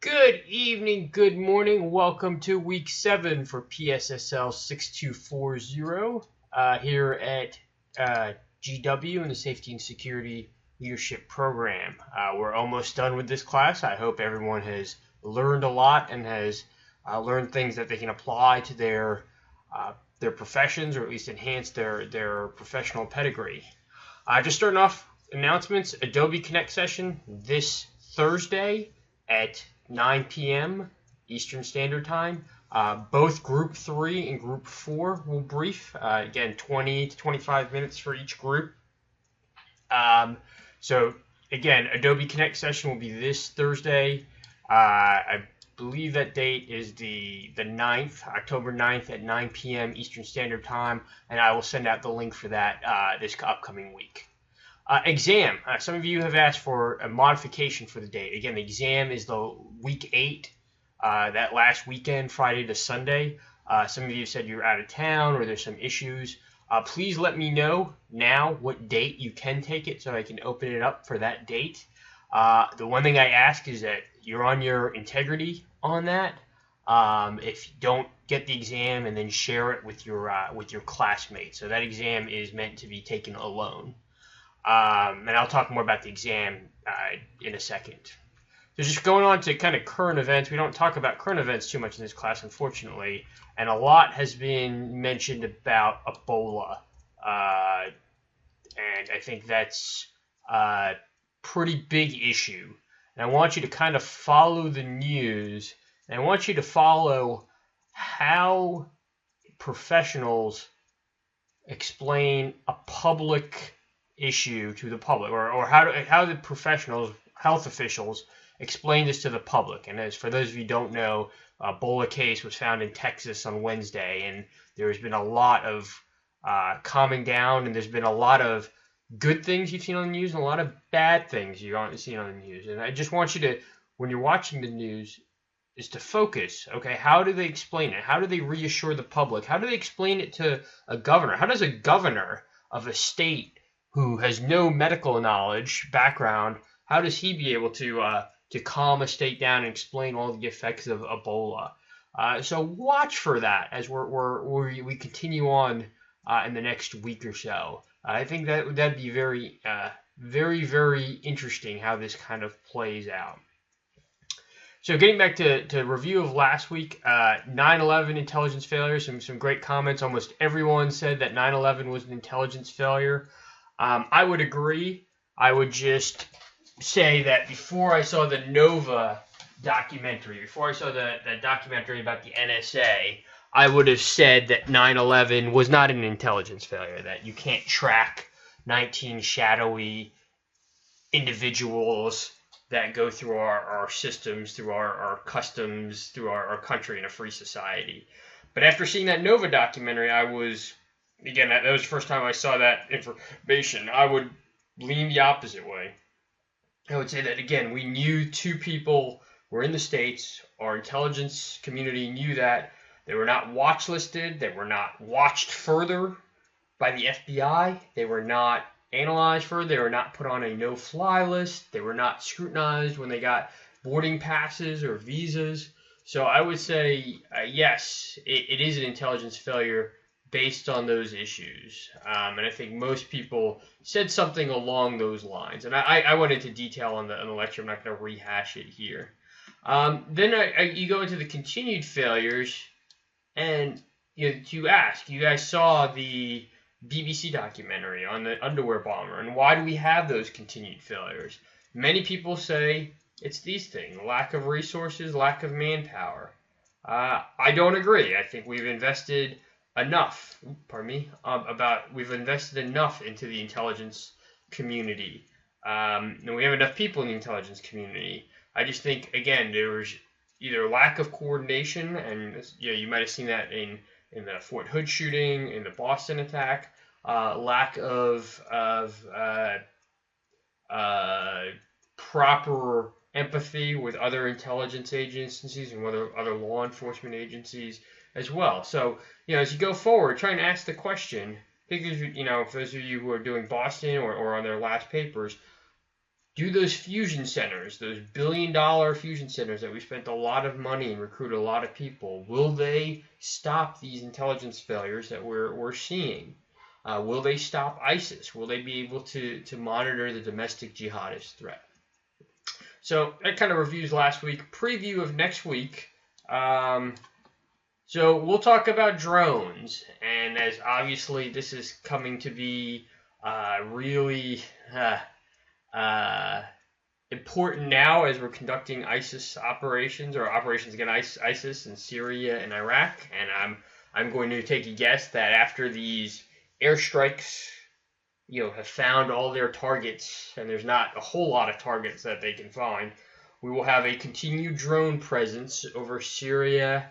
Good evening, good morning. Welcome to week 7 for PSSL 6240 here at GW in the Safety and Security Leadership Program. We're almost done with this class. I hope everyone has learned a lot and has learned things that they can apply to their professions, or at least enhance their professional pedigree. Just starting off, announcements. Adobe Connect session this Thursday at 9 p.m. Eastern Standard Time. Both Group 3 and Group 4 will brief. Again, 20 to 25 minutes for each group. So, again, Adobe Connect session will be this Thursday. I believe that date is the 9th, October 9th at 9 p.m. Eastern Standard Time, and I will send out the link for that this upcoming week. Exam. Some of you have asked for a modification for the date. Again, the exam is the week 8, that last weekend, Friday to Sunday. Some of you said you're out of town or there's some issues. Please let me know now what date you can take it so I can open it up for that date. The one thing I ask is that you're on your integrity on that. If you don't get the exam, and then share it with your classmates. So that exam is meant to be taken alone. And I'll talk more about the exam in a second. So just going on to kind of current events. We don't talk about current events too much in this class, unfortunately. And a lot has been mentioned about Ebola. And I think that's a pretty big issue. And I want you to kind of follow the news. And I want you to follow how professionals explain a public issue to the public, or how the professionals, health officials, explain this to the public. And as for those of you who don't know, Ebola case was found in Texas on Wednesday, and there's been a lot of calming down, and there's been a lot of good things you've seen on the news and a lot of bad things you haven't seen on the news. And I just want you to, when you're watching the news, is to focus. Okay, how do they explain it? How do they reassure the public? How do they explain it to a governor? How does a governor of a state who has no medical knowledge background, how does he be able to calm a state down and explain all the effects of Ebola? So watch for that as we continue on in the next week or so. I think that'd be very, very interesting how this kind of plays out. So getting back to review of last week, 9/11 intelligence failure, some great comments. Almost everyone said that 9/11 was an intelligence failure. I would agree. I would just say that before I saw the Nova documentary, before I saw that documentary about the NSA, I would have said that 9/11 was not an intelligence failure, that you can't track 19 shadowy individuals that go through our systems, through our customs, through our country in a free society. But after seeing that Nova documentary, I was... Again, that was the first time I saw that information. I would lean the opposite way. I would say that, again, we knew 2 people were in the States. Our intelligence community knew that. They were not watch listed. They were not watched further by the FBI. They were not analyzed further. They were not put on a no-fly list. They were not scrutinized when they got boarding passes or visas. So I would say, yes, it is an intelligence failure based on those issues. And I think most people said something along those lines. And I went into detail on the lecture. I'm not going to rehash it here. Then you go into the continued failures, and you ask, you guys saw the BBC documentary on the underwear bomber, and why do we have those continued failures? Many people say it's these things: lack of resources, lack of manpower. I don't agree. I think we've invested enough, we've invested enough into the intelligence community, and we have enough people in the intelligence community. I just think, again, there was either lack of coordination, and you might have seen that in the Fort Hood shooting, in the Boston attack, lack of proper empathy with other intelligence agencies and other law enforcement agencies as well. So, as you go forward, try and ask the question. I think, for those of you who are doing Boston or on their last papers, Do those fusion centers, those billion-dollar fusion centers that we spent a lot of money and recruit a lot of people, will they stop these intelligence failures that we're seeing? Will they stop ISIS? Will they be able to monitor the domestic jihadist threat? So that kind of reviews last week. Preview of next week. So we'll talk about drones, and as obviously this is coming to be really important now as we're conducting ISIS operations or operations against ISIS in Syria and Iraq, and I'm going to take a guess that after these airstrikes, have found all their targets, and there's not a whole lot of targets that they can find, we will have a continued drone presence over Syria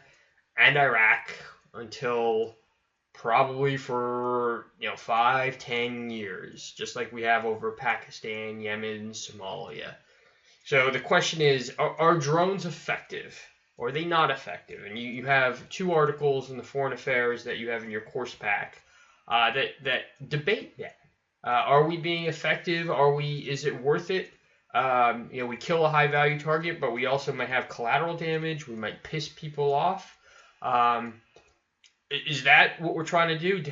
and Iraq until probably for 5-10 years, just like we have over Pakistan, Yemen, Somalia. So the question is, are drones effective or are they not effective? And you have two articles in the Foreign Affairs that you have in your course pack that debate that. Are we being effective? Is it worth it? We kill a high value target, but we also might have collateral damage. We might piss people off. Is that what we're trying to do?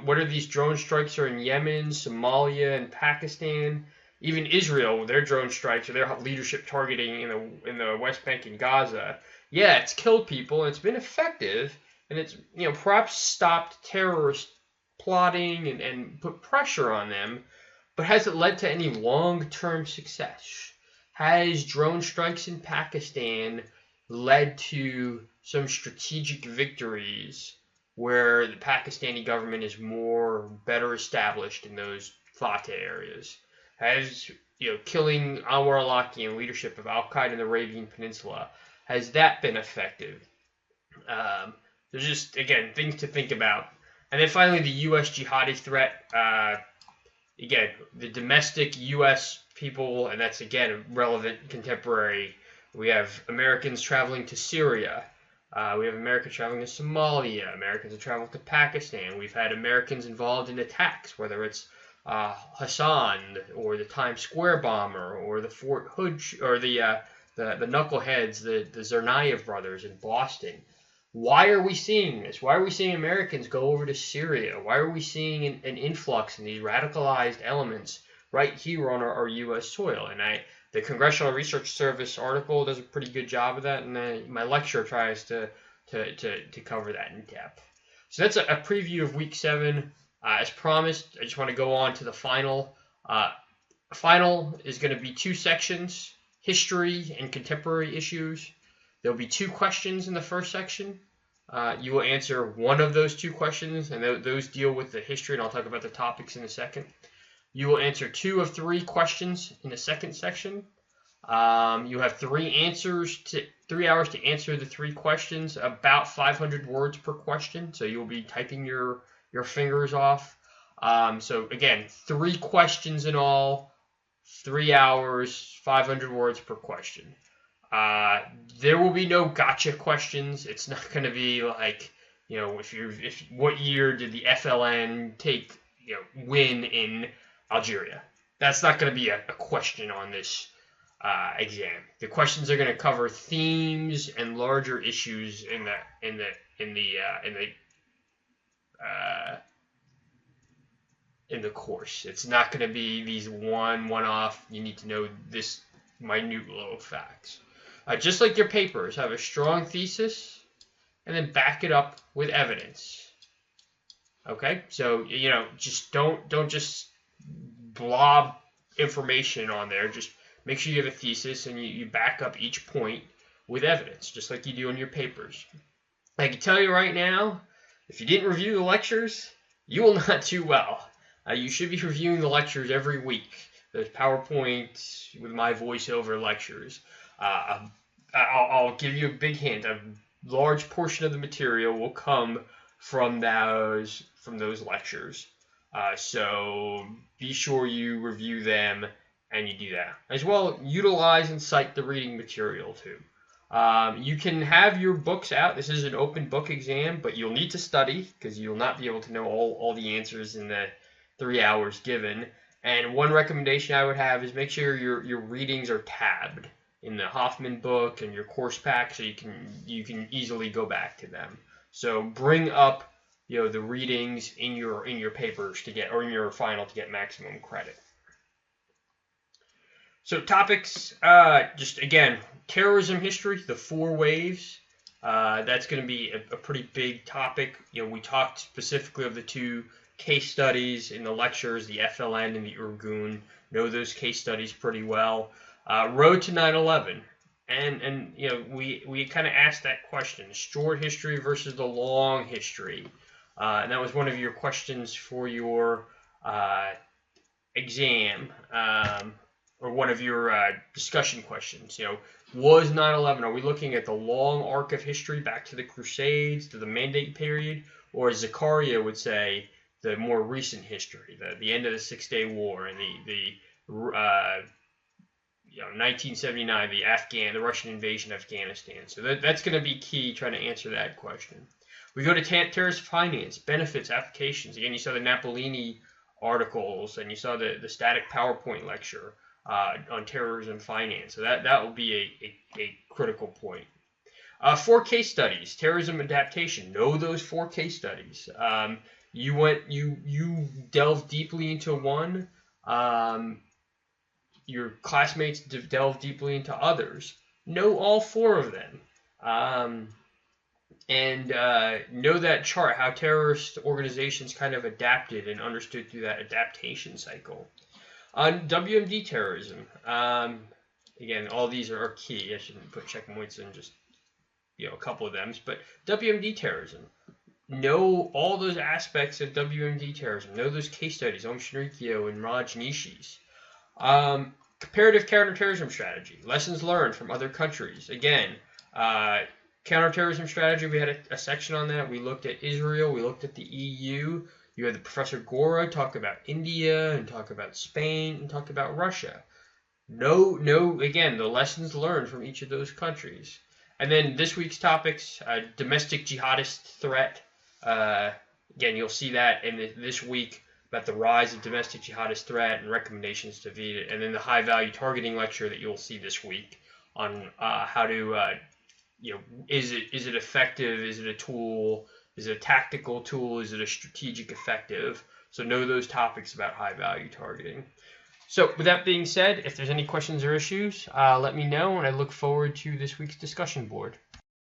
What are these drone strikes are in Yemen, Somalia, and Pakistan? Even Israel, their drone strikes or their leadership targeting in the West Bank and Gaza. Yeah, it's killed people and it's been effective, and it's perhaps stopped terrorist plotting and put pressure on them, but has it led to any long-term success? Has drone strikes in Pakistan led to some strategic victories where the Pakistani government is better established in those Fatah areas? Has killing Anwar al-Awlaki and leadership of Al-Qaeda in the Arabian Peninsula, has that been effective? There's just, again, things to think about. And then finally, the U.S. jihadi threat. Again, the domestic U.S. people, and that's, again, relevant, contemporary. We have Americans traveling to Syria. We have Americans traveling to Somalia. Americans have traveled to Pakistan. We've had Americans involved in attacks, whether it's Hassan or the Times Square bomber or the Fort Hood or the knuckleheads, the Tsarnaev brothers in Boston. Why are we seeing this? Why are we seeing Americans go over to Syria? Why are we seeing an influx in these radicalized elements right here on our U.S. soil? And the Congressional Research Service article does a pretty good job of that, and my lecture tries to cover that in depth. So that's a preview of Week 7. As promised, I just want to go on to the final. Final is going to be 2 sections, history and contemporary issues. There'll be 2 questions in the first section. You will answer one of those 2 questions, and those deal with the history, and I'll talk about the topics in a second. You will answer 2 of 3 questions in the second section. You have 3 hours to answer the 3 questions, about 500 words per question, so you'll be typing your fingers off. So again, 3 questions in all, 3 hours, 500 words per question. There will be no gotcha questions. It's not going to be like, what year did the FLN win in Algeria? That's not going to be a question on this exam. The questions are going to cover themes and larger issues in the course. It's not going to be these one-off. You need to know this minute little facts. Just like your papers, have a strong thesis and then back it up with evidence. Okay, so just don't just blob information on there. Just make sure you have a thesis and you back up each point with evidence, just like you do in your papers. I can tell you right now, if you didn't review the lectures, you will not do well. You should be reviewing the lectures every week. Those PowerPoint with my voiceover lectures. I'll give you a big hint. A large portion of the material will come from those lectures. So be sure you review them and you do that. As well, utilize and cite the reading material too. You can have your books out. This is an open book exam, but you'll need to study because you'll not be able to know all the answers in the 3 hours given. And one recommendation I would have is make sure your readings are tabbed in the Hoffman book and your course pack, so you can easily go back to them. So bring up the readings in your papers to get, or in your final, to get maximum credit. So topics, just again, terrorism history, the 4 waves. That's going to be a pretty big topic. We talked specifically of the 2 case studies in the lectures, the FLN and the Irgun. Know those case studies pretty well. Road to 9/11, and we kind of asked that question: short history versus the long history, and that was one of your questions for your exam, or one of your discussion questions. Was 9/11? Are we looking at the long arc of history back to the Crusades, to the Mandate period, or as Zakaria would say, the more recent history, the end of the 6-Day War and the 1979, the Russian invasion of Afghanistan. So that's going to be key, trying to answer that question. We go to terrorist finance, benefits, applications. Again, you saw the Napolini articles, and you saw the static PowerPoint lecture on terrorism finance. So that will be a critical point. 4 case studies, terrorism adaptation. Know those 4 case studies. You delved deeply into one. Your classmates delve deeply into others. Know all 4 of them. And know that chart, how terrorist organizations kind of adapted and understood through that adaptation cycle. On WMD terrorism, again, all these are key. I shouldn't put checkpoints in just a couple of them, but WMD terrorism. Know all those aspects of WMD terrorism. Know those case studies, Om Shinrikyo and Raj Nishi's. Comparative counterterrorism strategy. Lessons learned from other countries. Again, counterterrorism strategy, we had a section on that. We looked at Israel. We looked at the EU. You had the Professor Gora talk about India and talk about Spain and talk about Russia. Know again, the lessons learned from each of those countries. And then this week's topics, domestic jihadist threat. Again, you'll see that in this week about the rise of domestic jihadist threat and recommendations to defeat it. And then the high value targeting lecture that you'll see this week on how to, is it effective? Is it a tool? Is it a tactical tool? Is it a strategic effective? So know those topics about high value targeting. So with that being said, if there's any questions or issues, let me know, and I look forward to this week's discussion board.